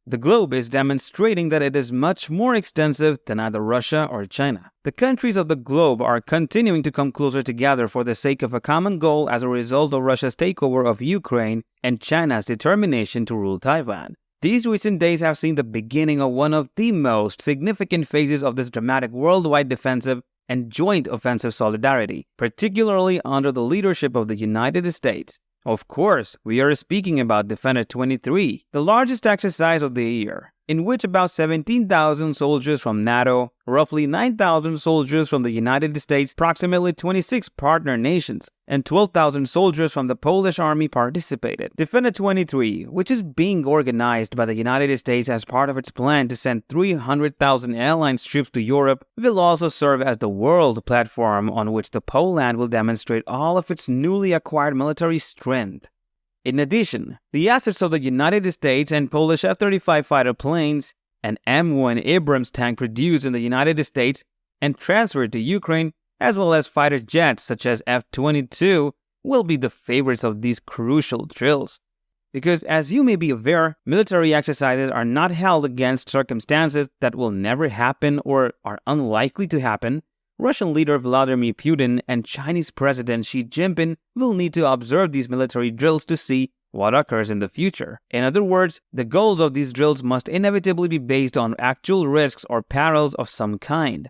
The globe is demonstrating that it is much more extensive than either Russia or China. The countries of the globe are continuing to come closer together for the sake of a common goal as a result of Russia's takeover of Ukraine and China's determination to rule Taiwan. These recent days have seen the beginning of one of the most significant phases of this dramatic worldwide defensive and joint offensive solidarity, particularly under the leadership of the United States. Of course, we are speaking about Defender 23, the largest exercise of the year, in which about 17,000 soldiers from NATO, roughly 9,000 soldiers from the United States, approximately 26 partner nations, and 12,000 soldiers from the Polish army participated. Defender 23, which is being organized by the United States as part of its plan to send 300,000 alliance troops to Europe, will also serve as the world platform on which the Poland will demonstrate all of its newly acquired military strength. In addition, the assets of the United States and Polish F-35 fighter planes, an M1 Abrams tank produced in the United States and transferred to Ukraine, as well as fighter jets such as F-22, will be the favorites of these crucial drills. Because as you may be aware, military exercises are not held against circumstances that will never happen or are unlikely to happen. Russian leader Vladimir Putin and Chinese President Xi Jinping will need to observe these military drills to see what occurs in the future. In other words, the goals of these drills must inevitably be based on actual risks or perils of some kind.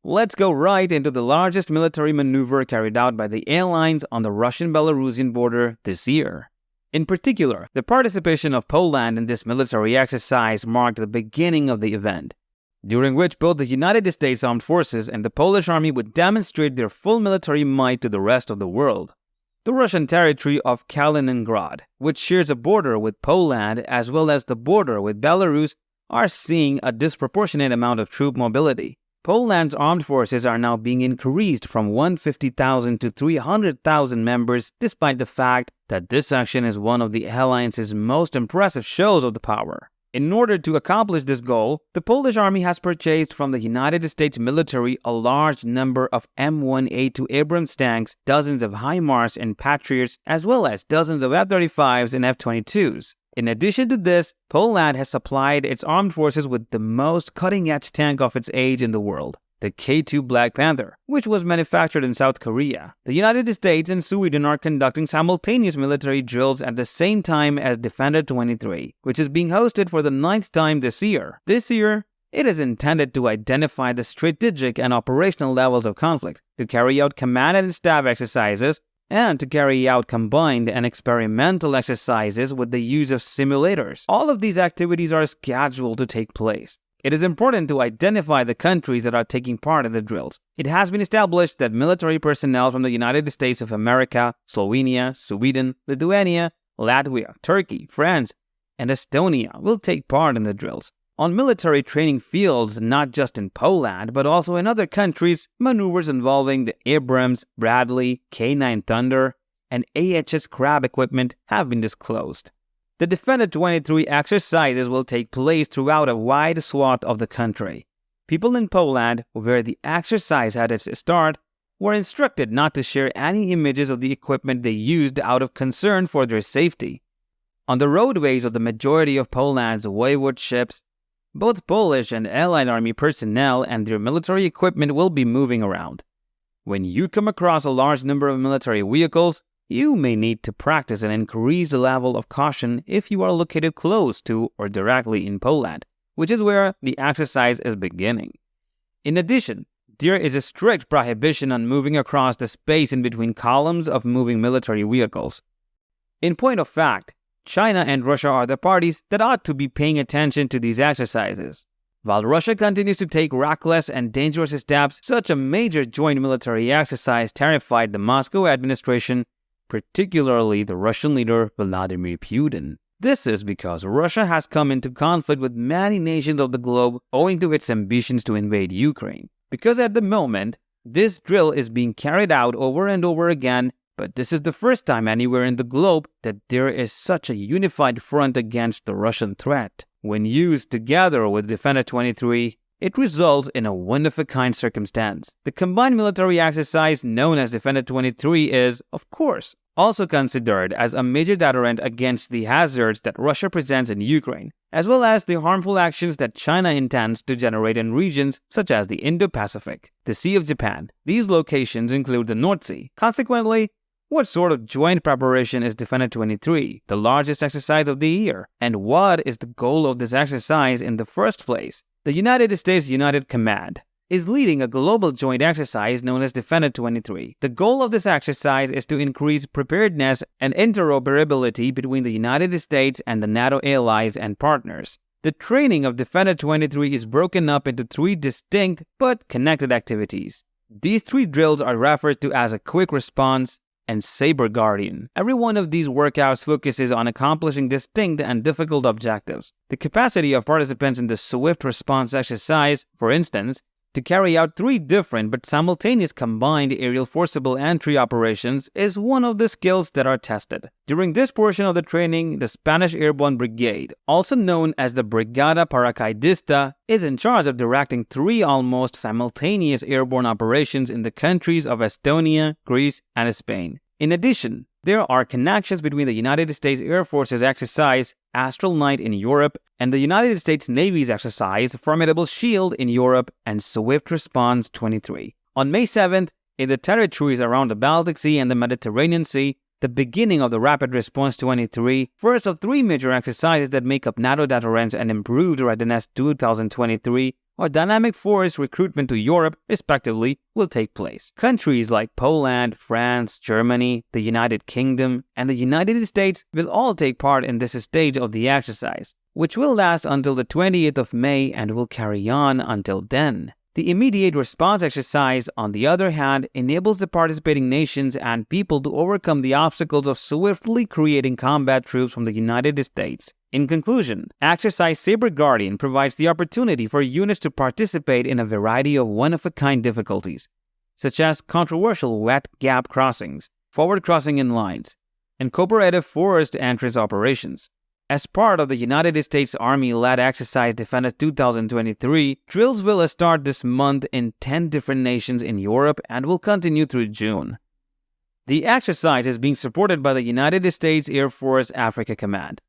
Let's go right into the largest military maneuver carried out by the airlines on the Russian-Belarusian border this year. In particular, the participation of Poland in this military exercise marked the beginning of the event, during which both the United States Armed Forces and the Polish Army would demonstrate their full military might to the rest of the world. The Russian territory of Kaliningrad, which shares a border with Poland as well as the border with Belarus, are seeing a disproportionate amount of troop mobility. Poland's armed forces are now being increased from 150,000 to 300,000 members, despite the fact that this action is one of the alliance's most impressive shows of the power. In order to accomplish this goal, the Polish army has purchased from the United States military a large number of M1A2 Abrams tanks, dozens of HIMARS and Patriots, as well as dozens of F-35s and F-22s. In addition to this, Poland has supplied its armed forces with the most cutting-edge tank of its age in the world, the K2 Black Panther, which was manufactured in South Korea. The United States and Sweden are conducting simultaneous military drills at the same time as Defender 23, which is being hosted for the 9th time this year. This year, it is intended to identify the strategic and operational levels of conflict, to carry out command and staff exercises, and to carry out combined and experimental exercises with the use of simulators. All of these activities are scheduled to take place. It is important to identify the countries that are taking part in the drills. It has been established that military personnel from the United States of America, Slovenia, Sweden, Lithuania, Latvia, Turkey, France, and Estonia will take part in the drills. On military training fields, not just in Poland, but also in other countries, maneuvers involving the Abrams, Bradley, K9 Thunder, and AHS Crab equipment have been disclosed. The Defender 23 exercises will take place throughout a wide swath of the country. People in Poland, where the exercise had its start, were instructed not to share any images of the equipment they used out of concern for their safety. On the roadways of the majority of Poland's voivodeships, both Polish and Allied army personnel and their military equipment will be moving around. When you come across a large number of military vehicles, you may need to practice an increased level of caution if you are located close to or directly in Poland, which is where the exercise is beginning. In addition, there is a strict prohibition on moving across the space in between columns of moving military vehicles. In point of fact, China and Russia are the parties that ought to be paying attention to these exercises. While Russia continues to take reckless and dangerous steps, such a major joint military exercise terrified the Moscow administration, particularly the Russian leader Vladimir Putin. This is because Russia has come into conflict with many nations of the globe owing to its ambitions to invade Ukraine. Because at the moment, this drill is being carried out over and over again, but this is the first time anywhere in the globe that there is such a unified front against the Russian threat. When used together with Defender 23, it results in a one-of-a-kind circumstance. The combined military exercise known as Defender 23 is, of course, also considered as a major deterrent against the hazards that Russia presents in Ukraine, as well as the harmful actions that China intends to generate in regions such as the Indo-Pacific, the Sea of Japan. These locations include the North Sea. Consequently, what sort of joint preparation is Defender 23, the largest exercise of the year? And what is the goal of this exercise in the first place? The United States United Command is leading a global joint exercise known as Defender 23. The goal of this exercise is to increase preparedness and interoperability between the United States and the NATO allies and partners. The training of Defender 23 is broken up into 3 distinct but connected activities. These 3 drills are referred to as a Quick Response and Saber Guardian. Every one of these workouts focuses on accomplishing distinct and difficult objectives. The capacity of participants in the Swift Response exercise, for instance, to carry out 3 different but simultaneous combined aerial forcible entry operations is one of the skills that are tested. During this portion of the training, the Spanish Airborne Brigade, also known as the Brigada Paracaidista, is in charge of directing 3 almost simultaneous airborne operations in the countries of Estonia, Greece, and Spain. In addition, there are connections between the United States Air Force's exercise Astral Knight in Europe and the United States Navy's exercise Formidable Shield in Europe and Swift Response 23. On May 7th, in the territories around the Baltic Sea and the Mediterranean Sea, the beginning of the Rapid Response 23, first of 3 major exercises that make up NATO Deterrence and Improved Readiness 2023, or Dynamic Force Recruitment to Europe, respectively, will take place. Countries like Poland, France, Germany, the United Kingdom, and the United States will all take part in this stage of the exercise, which will last until the 20th of May and will carry on until then. The Immediate Response exercise, on the other hand, enables the participating nations and people to overcome the obstacles of swiftly creating combat troops from the United States. In conclusion, Exercise Saber Guardian provides the opportunity for units to participate in a variety of one-of-a-kind difficulties, such as controversial wet gap crossings, forward crossing in lines, and cooperative forest entrance operations. As part of the United States Army-led Exercise Defender 2023, drills will start this month in 10 different nations in Europe and will continue through June. The exercise is being supported by the United States Air Force Africa Command.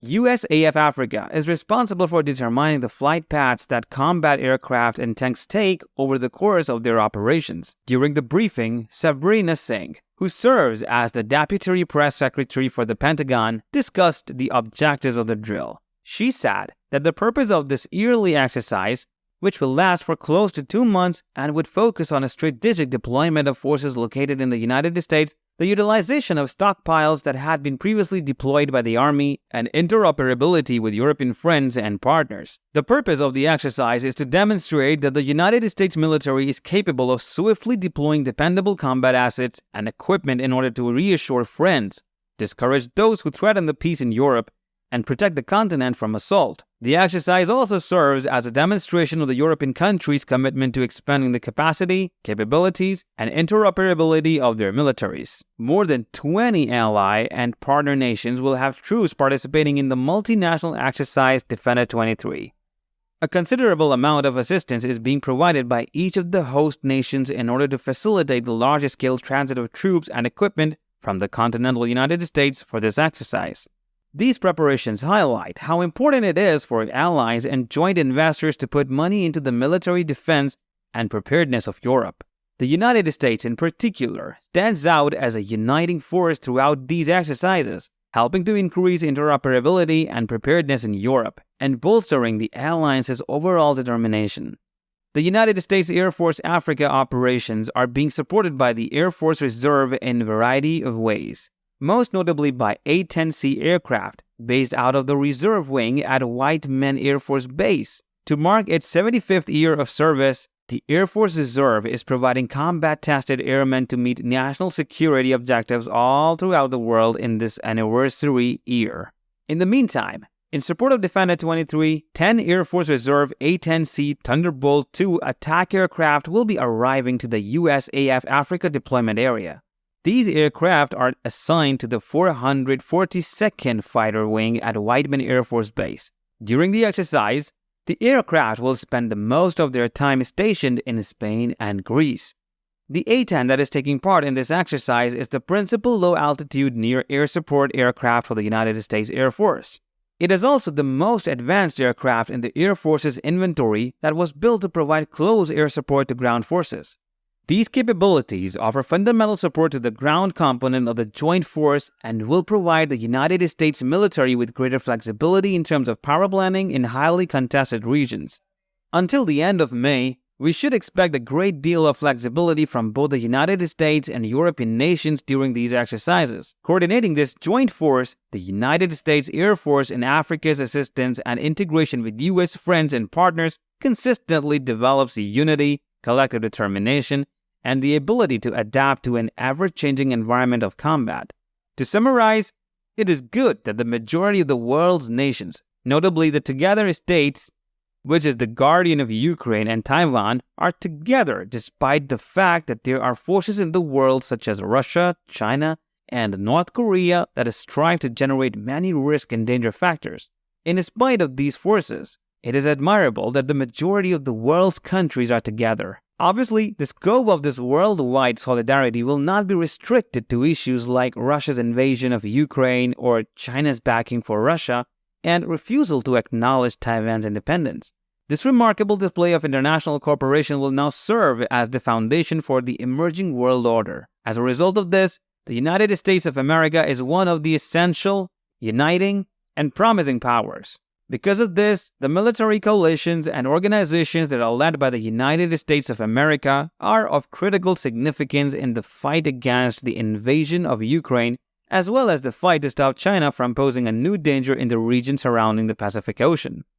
USAF Africa is responsible for determining the flight paths that combat aircraft and tanks take over the course of their operations. During the briefing, Sabrina Singh, who serves as the Deputy Press Secretary for the Pentagon, discussed the objectives of the drill. She said that the purpose of this yearly exercise, which will last for close to 2 months and would focus on a strategic deployment of forces located in the United States, the utilization of stockpiles that had been previously deployed by the Army, and interoperability with European friends and partners. The purpose of the exercise is to demonstrate that the United States military is capable of swiftly deploying dependable combat assets and equipment in order to reassure friends, discourage those who threaten the peace in Europe, and protect the continent from assault. The exercise also serves as a demonstration of the European countries' commitment to expanding the capacity, capabilities, and interoperability of their militaries. More than 20 ally and partner nations will have troops participating in the multinational exercise Defender 23. A considerable amount of assistance is being provided by each of the host nations in order to facilitate the large-scale transit of troops and equipment from the continental United States for this exercise. These preparations highlight how important it is for allies and joint investors to put money into the military defense and preparedness of Europe. The United States in particular stands out as a uniting force throughout these exercises, helping to increase interoperability and preparedness in Europe and bolstering the alliance's overall determination. The United States Air Force Africa operations are being supported by the Air Force Reserve in a variety of ways, most notably by A-10C aircraft based out of the Reserve Wing at Whiteman Air Force Base. To mark its 75th year of service, the Air Force Reserve is providing combat-tested airmen to meet national security objectives all throughout the world in this anniversary year. In the meantime, in support of Defender 23, 10 Air Force Reserve A-10C Thunderbolt II attack aircraft will be arriving to the USAF Africa deployment area. These aircraft are assigned to the 442nd Fighter Wing at Whiteman Air Force Base. During the exercise, the aircraft will spend the most of their time stationed in Spain and Greece. The A-10 that is taking part in this exercise is the principal low-altitude near-air support aircraft for the United States Air Force. It is also the most advanced aircraft in the Air Force's inventory that was built to provide close air support to ground forces. These capabilities offer fundamental support to the ground component of the joint force and will provide the United States military with greater flexibility in terms of power planning in highly contested regions. Until the end of May, we should expect a great deal of flexibility from both the United States and European nations during these exercises. Coordinating this joint force, the United States Air Force in Africa's assistance and integration with U.S. friends and partners consistently develops unity, collective determination, and the ability to adapt to an ever-changing environment of combat. To summarize, it is good that the majority of the world's nations, notably the Together States, which is the guardian of Ukraine and Taiwan, are together despite the fact that there are forces in the world such as Russia, China, and North Korea that strive to generate many risk and danger factors. In spite of these forces, it is admirable that the majority of the world's countries are together. Obviously, the scope of this worldwide solidarity will not be restricted to issues like Russia's invasion of Ukraine or China's backing for Russia and refusal to acknowledge Taiwan's independence. This remarkable display of international cooperation will now serve as the foundation for the emerging world order. As a result of this, the United States of America is one of the essential, uniting, and promising powers. Because of this, the military coalitions and organizations that are led by the United States of America are of critical significance in the fight against the invasion of Ukraine, as well as the fight to stop China from posing a new danger in the region surrounding the Pacific Ocean.